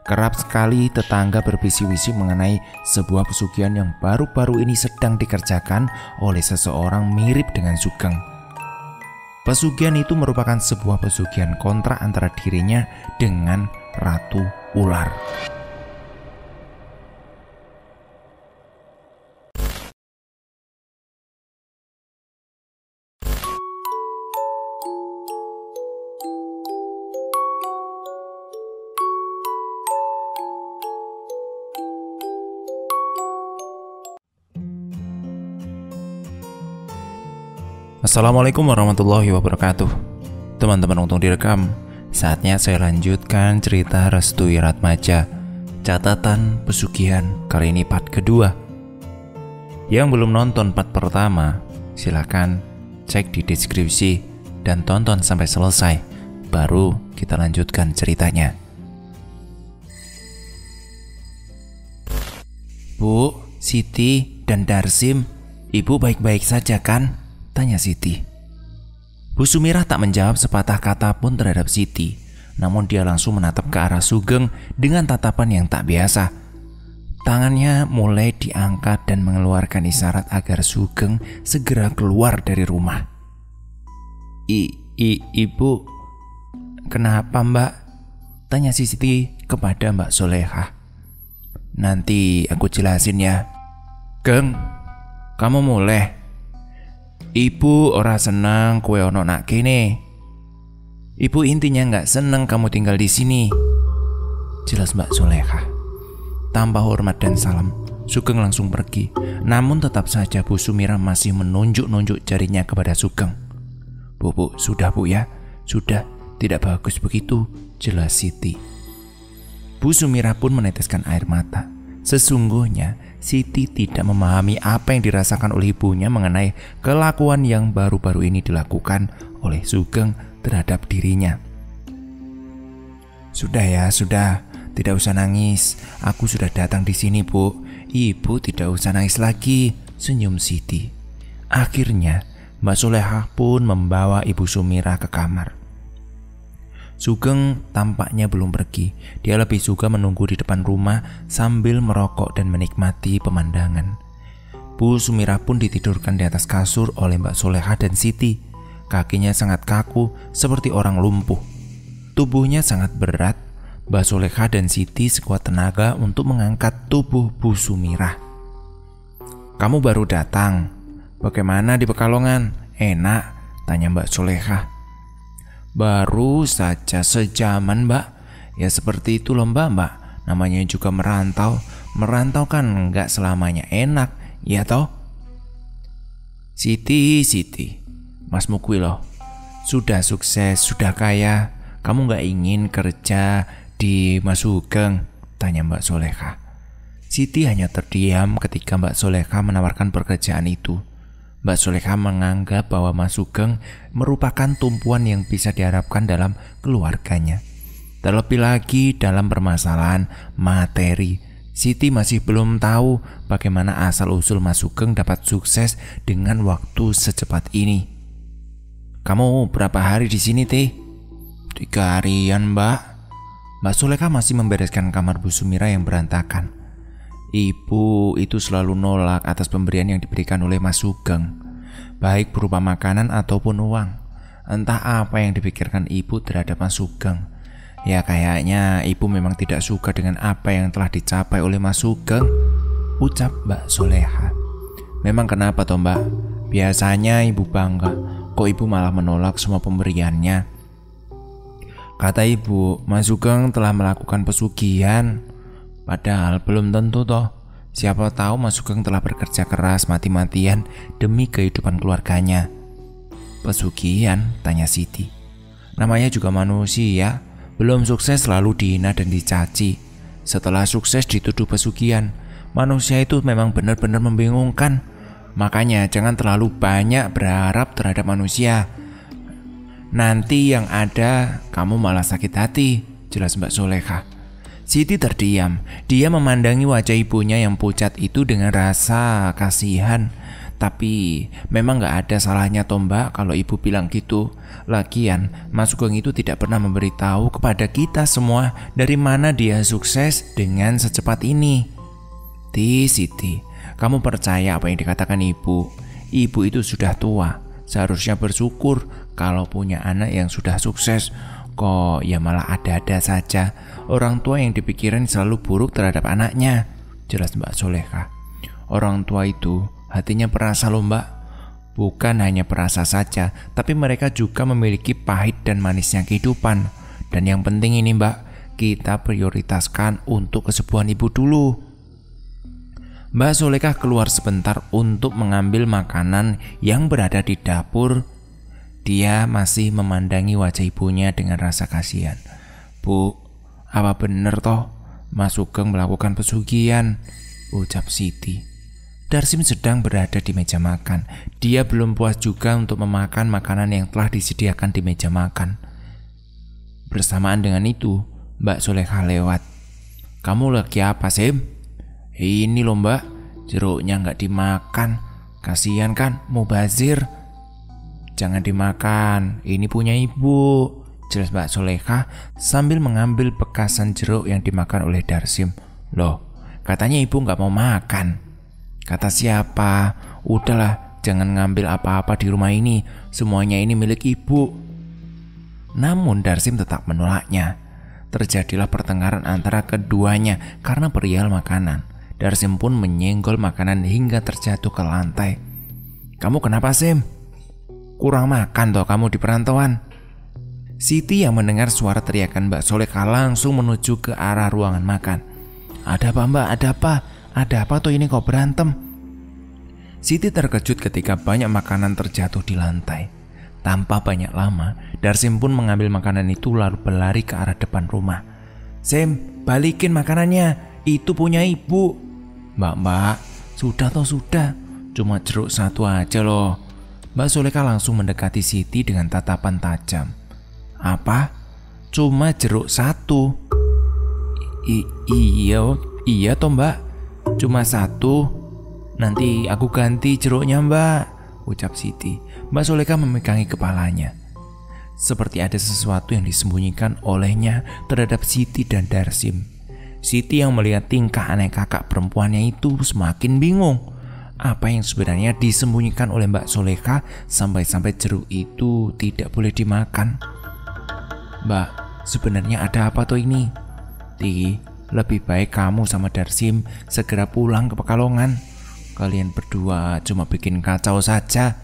Kerap sekali tetangga berbisik-bisik mengenai sebuah pesugihan yang baru-baru ini sedang dikerjakan oleh seseorang mirip dengan Sugeng. Pesugihan itu merupakan sebuah pesugihan kontrak antara dirinya dengan Ratu Ular. Assalamualaikum warahmatullahi wabarakatuh. Teman-teman untung direkam. Saatnya saya lanjutkan cerita Restui Ratmaja, catatan pesugihan, kali ini part kedua. Yang belum nonton part pertama, silakan cek di deskripsi dan tonton sampai selesai, baru kita lanjutkan ceritanya. Bu, Siti, dan Darsim, ibu baik-baik saja kan? Tanya Siti. Bu Sumirah tak menjawab sepatah kata pun terhadap Siti, namun dia langsung menatap ke arah Sugeng dengan tatapan yang tak biasa. Tangannya mulai diangkat dan mengeluarkan isyarat agar Sugeng segera keluar dari rumah. Ibu, kenapa Mbak? Tanya Siti kepada Mbak Solehah. Nanti aku jelasin ya. Geng, kamu mulai. Ibu ora senang kue ono nak kene. Ibu intinya nggak senang kamu tinggal di sini. Jelas Mbak Solehah. Tanpa hormat dan salam, Sugeng langsung pergi. Namun tetap saja Bu Sumirah masih menunjuk-nunjuk jarinya kepada Sugeng. Bu, sudah Bu ya. Sudah, tidak bagus begitu, jelas Siti. Bu Sumirah pun meneteskan air mata. Sesungguhnya Siti tidak memahami apa yang dirasakan oleh ibunya mengenai kelakuan yang baru-baru ini dilakukan oleh Sugeng terhadap dirinya. Sudah ya, sudah. Tidak usah nangis. Aku sudah datang di sini, Bu. Ibu tidak usah nangis lagi, senyum Siti. Akhirnya Mbak Solehah pun membawa Ibu Sumirah ke kamar. Sugeng tampaknya belum pergi. Dia lebih suka menunggu di depan rumah sambil merokok dan menikmati pemandangan. Bu Sumirah pun ditidurkan di atas kasur oleh Mbak Solehah dan Siti. Kakinya sangat kaku seperti orang lumpuh. Tubuhnya sangat berat. Mbak Solehah dan Siti sekuat tenaga untuk mengangkat tubuh Bu Sumirah. Kamu baru datang. Bagaimana di Pekalongan? Enak? Tanya Mbak Solehah. Baru saja sejaman Mbak. Ya seperti itu loh Mbak. Namanya juga merantau. Merantau kan nggak selamanya enak, ya toh? Siti, Mas Mukwi loh. Sudah sukses, sudah kaya. Kamu nggak ingin kerja di Mas Sugeng? Tanya Mbak Solehah. Siti hanya terdiam ketika Mbak Solehah menawarkan pekerjaan itu. Mbak Solehah menganggap bahwa Mas Sugeng merupakan tumpuan yang bisa diharapkan dalam keluarganya. Terlebih lagi dalam permasalahan materi, Siti masih belum tahu bagaimana asal-usul Mas Sugeng dapat sukses dengan waktu secepat ini. Kamu berapa hari di sini, Teh? 3 harian, Mbak. Mbak Solehah masih membereskan kamar Bu Sumirah yang berantakan. Ibu itu selalu nolak atas pemberian yang diberikan oleh Mas Sugeng, baik berupa makanan ataupun uang. Entah apa yang dipikirkan ibu terhadap Mas Sugeng. Ya kayaknya ibu memang tidak suka dengan apa yang telah dicapai oleh Mas Sugeng, ucap Mbak Solehah. Memang kenapa toh Mbak? Biasanya ibu bangga, kok ibu malah menolak semua pemberiannya? Kata ibu, Mas Sugeng telah melakukan pesugihan. Padahal belum tentu toh. Siapa tahu Mas Sugeng telah bekerja keras mati-matian demi kehidupan keluarganya. Pesugihan? Tanya Siti. Namanya juga manusia. Belum sukses selalu dihina dan dicaci. Setelah sukses dituduh pesugihan. Manusia itu memang benar-benar membingungkan. Makanya jangan terlalu banyak berharap terhadap manusia. Nanti yang ada kamu malah sakit hati, jelas Mbak Solehah. Siti terdiam. Dia memandangi wajah ibunya yang pucat itu dengan rasa kasihan. Tapi memang gak ada salahnya toh Mbak kalau ibu bilang gitu. Lagian Mas Sugeng itu tidak pernah memberitahu kepada kita semua dari mana dia sukses dengan secepat ini. Siti, kamu percaya apa yang dikatakan ibu? Ibu itu sudah tua, seharusnya bersyukur kalau punya anak yang sudah sukses. Kok ya malah ada-ada saja orang tua yang dipikirin selalu buruk terhadap anaknya. Jelas Mbak Solehah. Orang tua itu hatinya perasa loh Mbak. Bukan hanya perasa saja, tapi mereka juga memiliki pahit dan manisnya kehidupan. Dan yang penting ini Mbak, kita prioritaskan untuk kesembuhan ibu dulu. Mbak Solehah keluar sebentar untuk mengambil makanan yang berada di dapur. Dia masih memandangi wajah ibunya dengan rasa kasihan. Bu, apa bener toh Mas Sugeng melakukan pesugihan? Ucap Siti. Darsim sedang berada di meja makan. Dia belum puas juga untuk memakan makanan yang telah disediakan di meja makan. Bersamaan dengan itu, Mbak Solehah lewat. Kamu lagi apa, Sim? Ini loh Mbak, jeruknya nggak dimakan. Kasihan kan, mubazir. Jangan dimakan, ini punya ibu, jelas Mbak Solehah sambil mengambil bekasan jeruk yang dimakan oleh Darsim. Loh, katanya ibu nggak mau makan. Kata siapa? Udahlah, jangan ngambil apa-apa di rumah ini, semuanya ini milik ibu. Namun Darsim tetap menolaknya. Terjadilah pertengkaran antara keduanya karena perihal makanan. Darsim pun menyenggol makanan hingga terjatuh ke lantai. Kamu kenapa Sim? Kurang makan toh kamu di perantauan. Siti yang mendengar suara teriakan Mbak Solehah langsung menuju ke arah ruangan makan. Ada apa Mbak? Ada apa? Ada apa tuh ini kok berantem? Siti terkejut ketika banyak makanan terjatuh di lantai. Tanpa banyak lama, Darsim pun mengambil makanan itu lalu berlari ke arah depan rumah. Sim, balikin makanannya, itu punya ibu. Mbak, sudah toh sudah, cuma jeruk satu aja loh. Mbak Solehah langsung mendekati Siti dengan tatapan tajam. Apa? Cuma jeruk satu? Iya toh Mbak, cuma satu. Nanti aku ganti jeruknya Mbak, ucap Siti. Mbak Solehah memegangi kepalanya. Seperti ada sesuatu yang disembunyikan olehnya terhadap Siti dan Darsim. Siti yang melihat tingkah aneh kakak perempuannya itu semakin bingung. Apa yang sebenarnya disembunyikan oleh Mbak Solehah sampai-sampai jeruk itu tidak boleh dimakan? Mbak, sebenarnya ada apa tuh ini? Lebih baik kamu sama Darsim segera pulang ke Pekalongan. Kalian berdua cuma bikin kacau saja.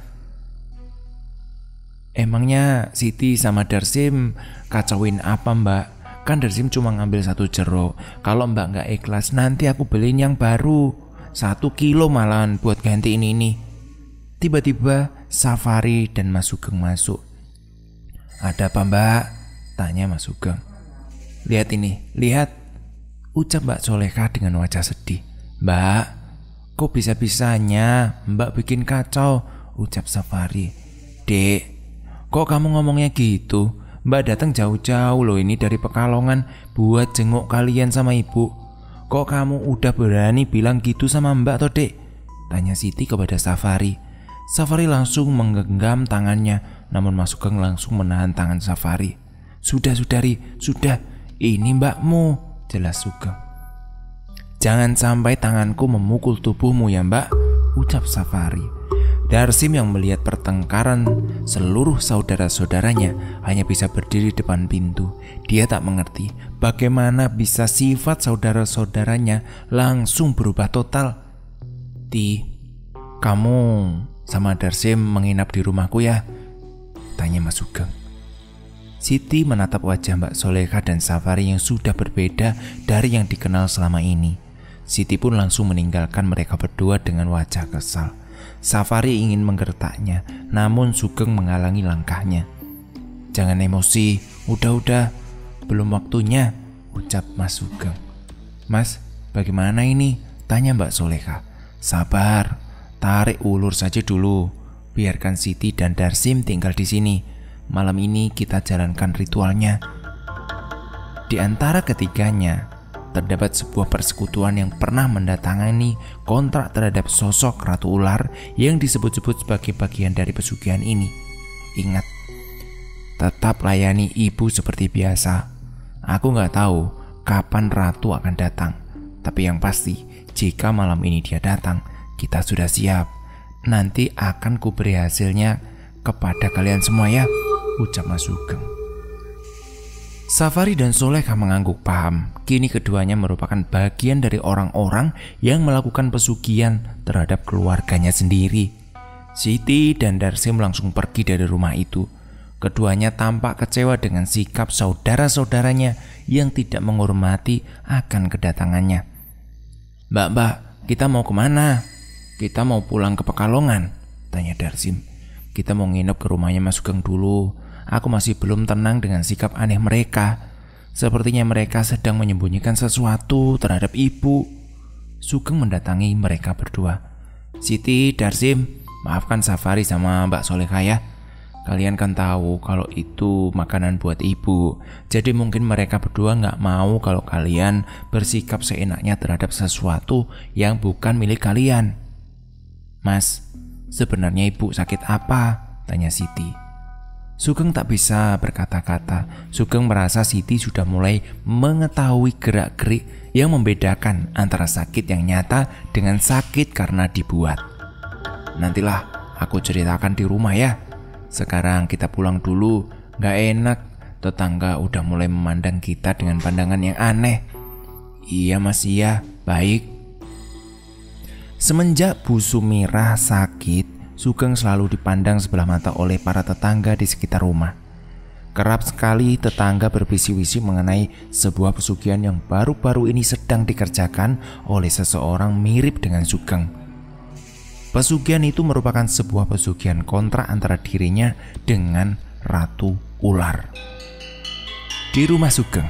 Emangnya Siti sama Darsim kacauin apa Mbak? Kan Darsim cuma ngambil satu jeruk. Kalau Mbak nggak ikhlas nanti aku beliin yang baru. 1 kilo malahan buat ganti ini. Tiba-tiba Safari dan Mas Sugeng masuk. Ada apa Mbak? Tanya Mas Sugeng. Lihat ini, lihat, ucap Mbak Solehah dengan wajah sedih. Mbak, kok bisa-bisanya Mbak bikin kacau? Ucap Safari. Dek, kok kamu ngomongnya gitu? Mbak datang jauh-jauh loh ini dari Pekalongan buat jenguk kalian sama ibu. Kok kamu udah berani bilang gitu sama Mbak toh Dek? Tanya Siti kepada Safari. Safari langsung menggenggam tangannya, namun Mas Sugeng langsung menahan tangan Safari. Sudah Sudari, sudah, ini mbakmu, jelas Sugeng. Jangan sampai tanganku memukul tubuhmu ya Mbak, ucap Safari. Darsim yang melihat pertengkaran seluruh saudara-saudaranya hanya bisa berdiri depan pintu. Dia tak mengerti bagaimana bisa sifat saudara-saudaranya langsung berubah total. Kamu sama Darsim menginap di rumahku ya? Tanya Mas Sugeng. Siti menatap wajah Mbak Solehah dan Safari yang sudah berbeda dari yang dikenal selama ini. Siti pun langsung meninggalkan mereka berdua dengan wajah kesal. Safari ingin menggertaknya, namun Sugeng menghalangi langkahnya. Jangan emosi, udah, belum waktunya, ucap Mas Sugeng. Mas, bagaimana ini? Tanya Mbak Solehah. Sabar, tarik ulur saja dulu. Biarkan Siti dan Darsim tinggal di sini. Malam ini kita jalankan ritualnya. Di antara ketiganya, terdapat sebuah persekutuan yang pernah mendatangani kontrak terhadap sosok Ratu Ular yang disebut-sebut sebagai bagian dari pesugihan ini. Ingat, tetap layani ibu seperti biasa. Aku nggak tahu kapan Ratu akan datang, tapi yang pasti jika malam ini dia datang, kita sudah siap. Nanti akan kuberi hasilnya kepada kalian semua ya, ucap Mas Sugeng. Safari dan Solehah mengangguk paham. Kini keduanya merupakan bagian dari orang-orang yang melakukan pesugihan terhadap keluarganya sendiri. Siti dan Darsim langsung pergi dari rumah itu. Keduanya tampak kecewa dengan sikap saudara-saudaranya yang tidak menghormati akan kedatangannya. Mbak, kita mau kemana? Kita mau pulang ke Pekalongan, tanya Darsim. Kita mau nginep ke rumahnya Mas Sugeng dulu. Aku masih belum tenang dengan sikap aneh mereka. Sepertinya mereka sedang menyembunyikan sesuatu terhadap ibu. Sugeng mendatangi mereka berdua. Siti, Darsim, maafkan Safari sama Mbak Solehah ya. Kalian kan tahu kalau itu makanan buat ibu. Jadi mungkin mereka berdua gak mau kalau kalian bersikap seenaknya terhadap sesuatu yang bukan milik kalian. Mas, sebenarnya ibu sakit apa? Tanya Siti. Sugeng tak bisa berkata-kata. Sugeng merasa Siti sudah mulai mengetahui gerak-gerik yang membedakan antara sakit yang nyata dengan sakit karena dibuat. Nantilah aku ceritakan di rumah ya. Sekarang kita pulang dulu. Gak enak, tetangga udah mulai memandang kita dengan pandangan yang aneh. Iya mas, iya, baik. Semenjak Bu Sumirah sakit, Sugeng selalu dipandang sebelah mata oleh para tetangga di sekitar rumah. Kerap sekali tetangga berbisik-bisik mengenai sebuah pesugihan yang baru-baru ini sedang dikerjakan oleh seseorang mirip dengan Sugeng. Pesugihan itu merupakan sebuah pesugihan kontrak antara dirinya dengan Ratu Ular. Di rumah Sugeng,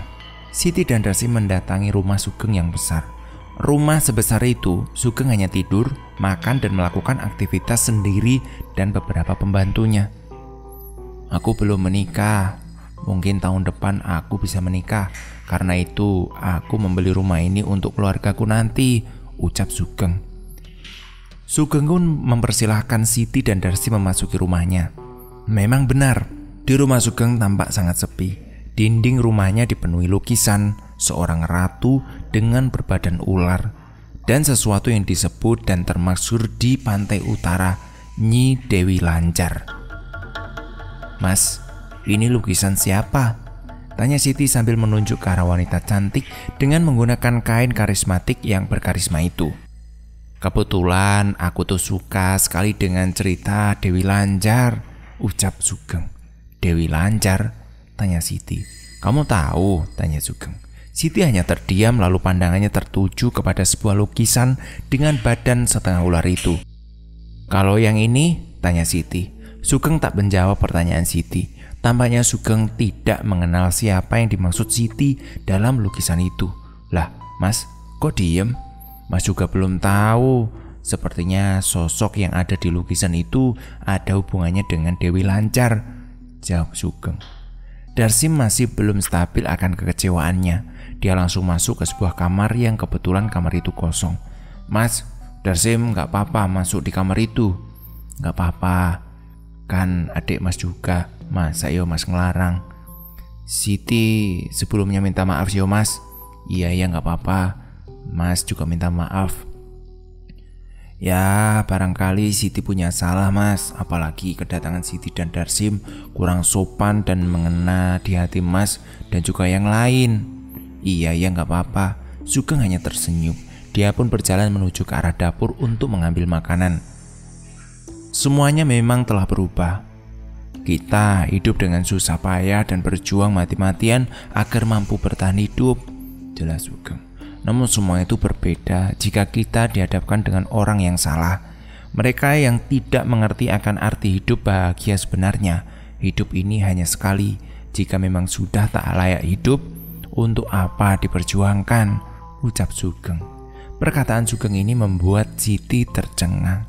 Siti dan Darsim mendatangi rumah Sugeng yang besar. Rumah sebesar itu, Sugeng hanya tidur, makan dan melakukan aktivitas sendiri dan beberapa pembantunya. Aku belum menikah. Mungkin tahun depan aku bisa menikah. Karena itu aku membeli rumah ini untuk keluargaku nanti, ucap Sugeng. Sugeng pun mempersilahkan Siti dan Darsim memasuki rumahnya. Memang benar, di rumah Sugeng tampak sangat sepi. Dinding rumahnya dipenuhi lukisan seorang ratu dengan berbadan ular dan sesuatu yang disebut dan termaksud di pantai utara Nyi Dewi Lancar. Mas, ini lukisan siapa? Tanya Siti sambil menunjuk ke arah wanita cantik dengan menggunakan kain karismatik yang berkarisma itu. Kebetulan aku tuh suka sekali dengan cerita Dewi Lancar, ucap Sugeng. Dewi Lancar? Tanya Siti. Kamu tahu? Tanya Sugeng. Siti hanya terdiam lalu pandangannya tertuju kepada sebuah lukisan dengan badan setengah ular itu. Kalau yang ini? Tanya Siti. Sugeng tak menjawab pertanyaan Siti. Tampaknya Sugeng tidak mengenal siapa yang dimaksud Siti dalam lukisan itu. Lah, Mas, kok diem? Mas juga belum tahu. Sepertinya sosok yang ada di lukisan itu ada hubungannya dengan Dewi Lancar, jawab Sugeng. Darsim masih belum stabil akan kekecewaannya. Dia langsung masuk ke sebuah kamar yang kebetulan kamar itu kosong. Mas, Darsim gak apa-apa masuk di kamar itu. Gak apa-apa, kan adik mas juga. Masa yo mas ngelarang? Siti sebelumnya minta maaf yo mas. Iya gak apa-apa. Mas juga minta maaf. Ya, barangkali Siti punya salah mas. Apalagi kedatangan Siti dan Darsim kurang sopan dan mengena di hati mas dan juga yang lain. Iya gak apa-apa. Sugeng hanya tersenyum. Dia pun berjalan menuju ke arah dapur untuk mengambil makanan. Semuanya memang telah berubah. Kita hidup dengan susah payah dan berjuang mati-matian agar mampu bertahan hidup, jelas Sugeng. Namun semua itu berbeda jika kita dihadapkan dengan orang yang salah. Mereka yang tidak mengerti akan arti hidup bahagia sebenarnya. Hidup ini hanya sekali. Jika memang sudah tak layak hidup, untuk apa diperjuangkan? Ucap Sugeng. Perkataan Sugeng ini membuat Siti tercengang.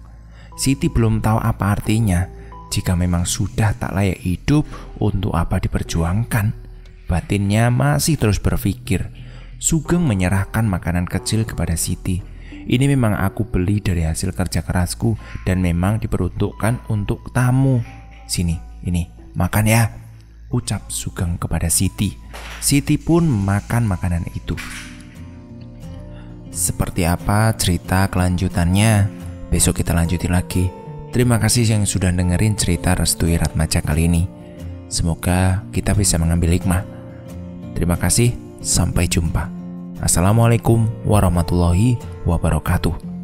Siti belum tahu apa artinya. Jika memang sudah tak layak hidup, untuk apa diperjuangkan? Batinnya masih terus berpikir. Sugeng menyerahkan makanan kecil kepada Siti. Ini memang aku beli dari hasil kerja kerasku dan memang diperuntukkan untuk tamu. Sini, ini, makan ya, ucap Sugeng kepada Siti. Siti pun makan makanan itu. Seperti apa cerita kelanjutannya? Besok kita lanjutin lagi. Terima kasih yang sudah dengerin cerita Restui Ratmaja kali ini. Semoga kita bisa mengambil hikmah. Terima kasih, sampai jumpa. Assalamualaikum warahmatullahi wabarakatuh.